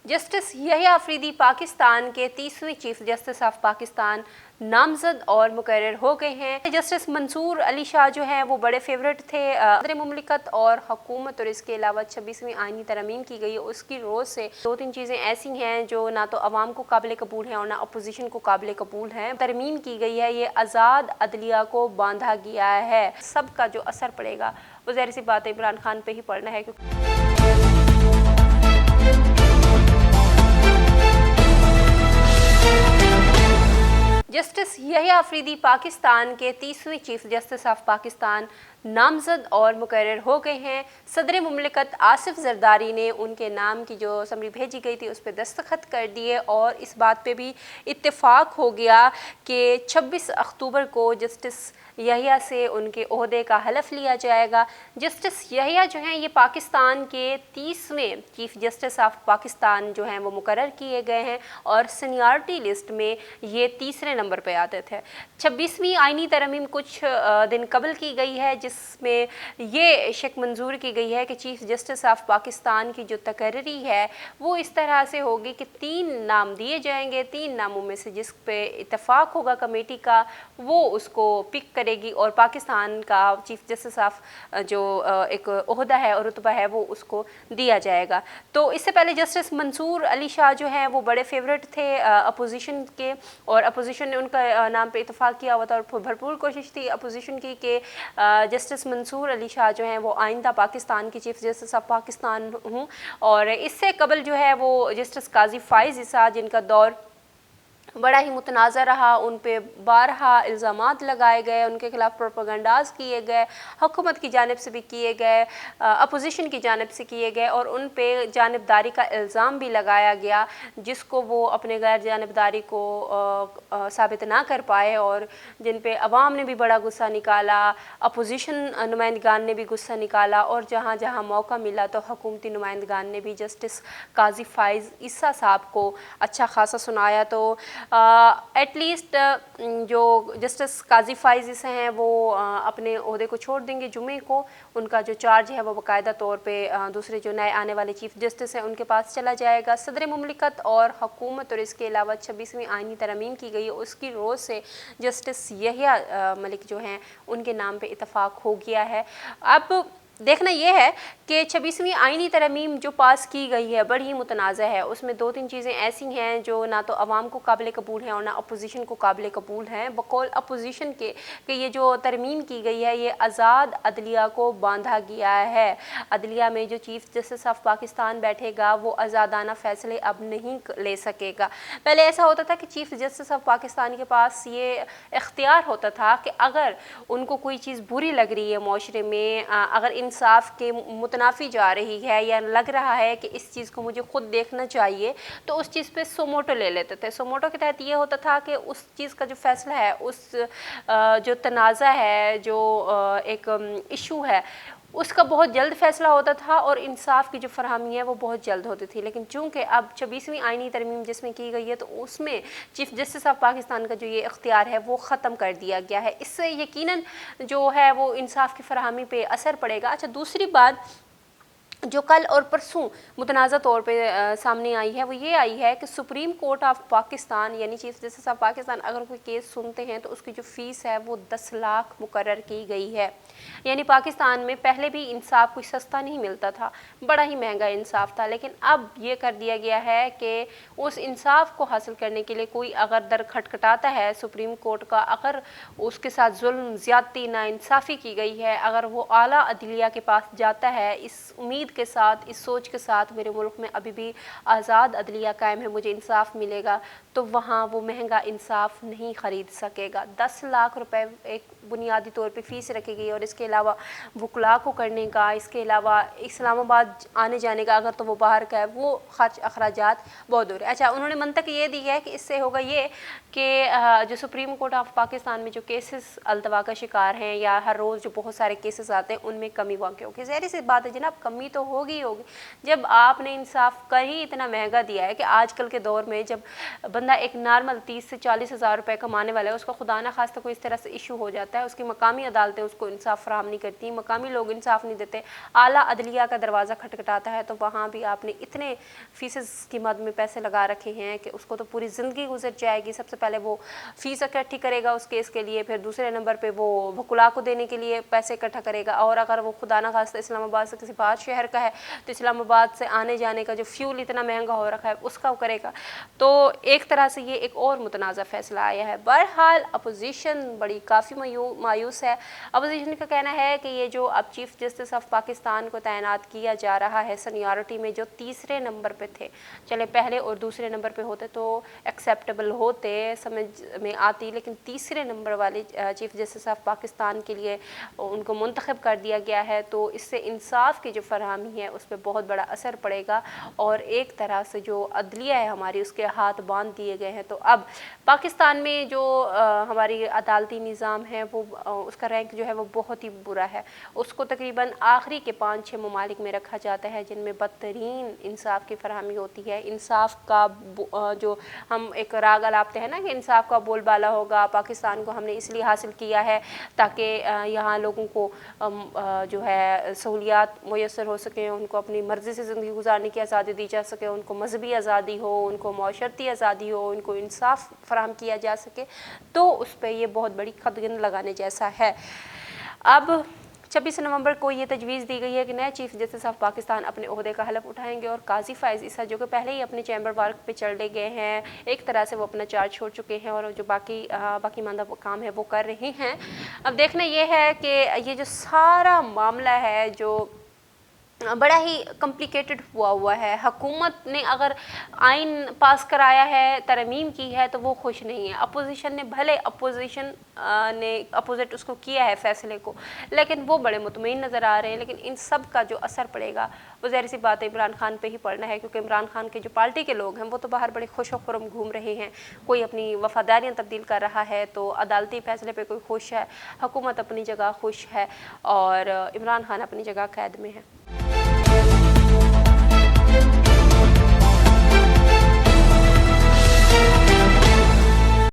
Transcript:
Justice Yahya Afridi Pakistan के 30वें chief justice of Pakistan नामजद और मुकर्रर हो गए हैं। जस्टिस मंसूर अली शाह जो हैं वो बड़े फेवरेट थे सदर मुमलिकत और हुकूमत, और इसके अलावा 26वीं आइनी तरमीम की गई है। उसकी रोज़ से दो तीन चीज़ें ऐसी हैं जो ना तो अवाम को काबिल कबूल हैं और ना अपोजिशन को काबिल कबूल हैं। तरमीम की गई है, ये आज़ाद अदलिया को बांधा गया है। सबका जो असर पड़ेगा वो ज़ाहिर सी बात है इमरान खान पे ही पड़ना है। जस्टिस यहिया अफरीदी पाकिस्तान के 30वें चीफ जस्टिस ऑफ पाकिस्तान नामजद और मुकर्रर हो गए हैं। सदर मुमलिकत आसिफ जरदारी ने उनके नाम की जो समरी भेजी गई थी उस पर दस्तखत कर दिए और इस बात पे भी इत्तेफाक हो गया कि 26 अक्टूबर को जस्टिस यहिया से उनके ओहदे का हलफ लिया जाएगा। जस्टिस यहिया जो हैं ये पाकिस्तान के 30वें चीफ जस्टिस ऑफ पाकिस्तान जो हैं वो मुकर्रर किए गए हैं और सीनियरिटी लिस्ट में ये तीसरे नंबर पे आते थे। 26वीं आइनी तरमीम कुछ दिन कबल की गई है जिसमें ये शक मंजूर की गई है कि चीफ जस्टिस ऑफ पाकिस्तान की जो तकर्री है वो इस तरह से होगी कि 3 नाम दिए जाएंगे। 3 नामों में से जिस पे इत्तेफाक होगा कमेटी का वो उसको पिक करेगी और पाकिस्तान का चीफ जस्टिस ऑफ जो एक ओहदा है और रुतबा है वो उसको दिया जाएगा। तो इससे पहले जस्टिस मंसूर अली शाह जो हैं वो बड़े फेवरेट थे अपोजिशन के, और अपोजिशन ने उनका नाम पे इत्तेफाक किया हुआ था और भरपूर कोशिश थी अपोजिशन की कि जस्टिस मंसूर अली शाह जो हैं वो आइंदा पाकिस्तान की चीफ जस्टिस ऑफ पाकिस्तान हूँ। और इससे कबल जो है वो जस्टिस काजी फ़ाइज़ ईसा जिनका दौर बड़ा ही मुतनाज़ा रहा, उन पे बारहा इल्ज़ामात लगाए गए, उनके खिलाफ प्रोपेगेंडाज किए गए, हुकूमत की जानिब से भी किए गए, अपोजिशन की जानिब से किए गए और उन पे जानिबदारी का इल्ज़ाम भी लगाया गया जिसको वो अपने गैर जानिबदारी को साबित ना कर पाए और जिन पे अवाम ने भी बड़ा गुस्सा निकाला, अपोजिशन नुमाइंदगान ने भी गुस्सा निकाला और जहाँ जहाँ मौका मिला तो हुकूमती नुमाइंदगान ने भी जस्टिस काजी फ़ाइज़ ईसा साहब को अच्छा खासा सुनाया। तो एटलीस्ट जो जस्टिस काजी फ़ाइज़ ईसा हैं वो अपने ओहदे को छोड़ देंगे जुमे को। उनका जो चार्ज है वो बाकायदा तौर पे दूसरे जो नए आने वाले चीफ जस्टिस हैं उनके पास चला जाएगा। सदर मुमलिकत और हुकूमत, और इसके अलावा 26वीं आइनी तरमीम की गई है उसकी रोज़ से जस्टिस यहिया मलिक जो हैं उनके नाम पे इत्तेफाक हो गया है। अब देखना यह है कि 26वीं आइनी तरमीम जो पास की गई है बड़ी ही मुतनाज़ा है। उसमें दो तीन चीज़ें ऐसी हैं जो ना तो अवाम को काबिल कबूल हैं और ना अपोजिशन को काबिल कबूल हैं। बकौल अपोजिशन के कि ये जो तरमीम की गई है ये आज़ाद अदलिया को बांधा गया है। अदलिया में जो चीफ जस्टिस ऑफ पाकिस्तान बैठेगा वो आज़ादाना फ़ैसले अब नहीं ले सकेगा। पहले ऐसा होता था कि चीफ जस्टिस ऑफ पाकिस्तान के पास ये इख्तियार होता था कि अगर उनको कोई चीज़ बुरी लग रही है माशरे में, अगर इंसाफ के मुतनाफी जा रही है या लग रहा है कि इस चीज़ को मुझे खुद देखना चाहिए, तो उस चीज़ पे सोमोटो ले लेते थे। सोमोटो के तहत ये होता था कि उस चीज़ का जो फैसला है, उस जो तनाज़ा है, जो एक इशू है, उसका बहुत जल्द फैसला होता था और इंसाफ की जो फरहमी है वो बहुत जल्द होती थी। लेकिन चूँकि अब 26वीं आइनी तरमीम जिसमें की गई है तो उसमें चीफ जस्टिस ऑफ पाकिस्तान का जो ये इख्तियार है वो ख़त्म कर दिया गया है। इससे यकीनन जो है वो इंसाफ की फरहमी पे असर पड़ेगा। अच्छा, दूसरी बात जो कल और परसों मुतनाज़ा तौर पे सामने आई है वो ये आई है कि सुप्रीम कोर्ट ऑफ पाकिस्तान यानी चीफ जस्टिस ऑफ पाकिस्तान अगर कोई केस सुनते हैं तो उसकी जो फ़ीस है वो 10 लाख मुकर्रर की गई है। यानी पाकिस्तान में पहले भी इंसाफ कोई सस्ता नहीं मिलता था, बड़ा ही महंगा इंसाफ था, लेकिन अब ये कर दिया गया है कि उस इंसाफ को हासिल करने के लिए कोई अगर दर खटखटाता है सुप्रीम कोर्ट का, अगर उसके साथ जुल्म, ज़्यादती, नाइंसाफ़ी की गई है, अगर वो आला अदलिया के पास जाता है इस उम्मीद के साथ, इस सोच के साथ मेरे मुल्क में अभी भी आज़ाद अदलिया कायम है, मुझे इंसाफ मिलेगा, तो वहाँ वो महंगा इंसाफ नहीं ख़रीद सकेगा। 10 लाख रुपए एक बुनियादी तौर पे फ़ीस रखी गई और इसके अलावा वकला को करने का, इसके अलावा इस्लामाबाद आने जाने का अगर तो वो बाहर का है वो खर्च अखराजात बहुत दूर है। अच्छा, उन्होंने मंतक ये दी है कि इससे होगा ये कि जो सुप्रीम कोर्ट ऑफ पाकिस्तान में जो केसेस अल्तवा का शिकार हैं या हर रोज़ जो बहुत सारे केसेस आते हैं उनमें कमी वाक़ होगी। ज़ाहिर सी बात है जनाब, कमी तो होगी होगी। जब आपने इंसाफ का ही इतना महंगा दिया है कि आजकल के दौर में जब बंदा एक नॉर्मल 30 से 40 हज़ार रुपये कमाने वाला है, उसका खुदा ना खास्ता कोई इस तरह से इशू हो जाता है, उसकी मकामी अदालतें उसको इंसाफ फराहम नहीं करती, मकामी लोग इंसाफ नहीं देते, आला अदलिया का दरवाज़ा खटखटाता है, तो वहाँ भी आपने इतने फ़ीस की मद में पैसे लगा रखे हैं कि उसको तो पूरी ज़िंदगी गुजर जाएगी। सबसे पहले वो फ़ीस इकट्ठी करेगा उस केस के लिए, फिर दूसरे नंबर पे वो वकुला को देने के लिए पैसे इकट्ठा करेगा, और अगर वो खुदा ना खास्ता इस्लामाबाद से किसी बाहर शहर का है तो इस्लामाबाद से आने जाने का जो फ्यूल इतना महंगा हो रखा है उसका वो करेगा। तो एक तरह से ये एक और मुतनाज़ा फ़ैसला आया है। बहरहाल अपोजिशन बड़ी काफ़ी मायूस है। अपोजिशन का कहना है कि ये जो अब चीफ़ जस्टिस ऑफ पाकिस्तान को तैनात किया जा रहा है सीनियरिटी में, जो तीसरे नंबर पे थे, चले पहले और दूसरे नंबर पे होते तो एक्सेप्टेबल होते, समझ में आती, लेकिन तीसरे नंबर वाले चीफ़ जस्टिस ऑफ पाकिस्तान के लिए उनको मुंतखब कर दिया गया है, तो इससे इंसाफ की जो फरहमी है उस पर बहुत बड़ा असर पड़ेगा, और एक तरह से जो अदलिया है हमारी उसके हाथ बांध दिए गए हैं। तो अब पाकिस्तान में जो हमारी अदालती निज़ाम है वो उसका रैंक जो है वो बहुत ही बुरा है। उसको तकरीबन आखिरी के 5-6 ममालिक में रखा जाता है जिनमें बदतरीन इंसाफ की फरहमी होती है। इंसाफ का जो हम एक राग अलापते हैं ना कि इंसाफ का बोलबाला होगा, पाकिस्तान को हमने इसलिए हासिल किया है ताकि यहाँ लोगों को जो है सहूलियात मुयसर हो सकें, उनको अपनी मर्ज़ी से ज़िंदगी गुजारने की आज़ादी दी जा सके, उनको मजहबी आज़ादी हो, उनको मौशरती आज़ादी हो, उनको इंसाफ फराहम किया जा सके, तो उस पर ये बहुत बड़ी कदगिन लगाने जैसा है। अब 26 नवंबर को ये तजवीज़ दी गई है कि नए चीफ़ जस्टिस ऑफ पाकिस्तान अपने ओहदे का हलफ उठाएंगे, और काजी फ़ाइज़ ईसा जो कि पहले ही अपने चैम्बर वर्क पे चले गए हैं, एक तरह से वो अपना चार्ज छोड़ चुके हैं और जो बाकी मानदा काम है वो कर रहे हैं। अब देखना ये है कि ये जो सारा मामला है जो बड़ा ही कॉम्प्लिकेटेड हुआ है। हुकूमत ने अगर आइन पास कराया है, तरमीम की है, तो वो खुश नहीं है। अपोजिशन ने भले ने अपोजिट उसको किया है फ़ैसले को, लेकिन वो बड़े मुतमईन नज़र आ रहे हैं। लेकिन इन सब का जो असर पड़ेगा वो ज़ाहिर सी बात है इमरान खान पे ही पड़ना है, क्योंकि इमरान खान के जो पार्टी के लोग हैं वो तो बाहर बड़े खुश खुरम घूम रहे हैं, कोई अपनी वफादारियाँ तब्दील कर रहा है, तो अदालती फ़ैसले पे कोई खुश है, हुकूमत अपनी जगह खुश है, और इमरान खान अपनी जगह कैद में है।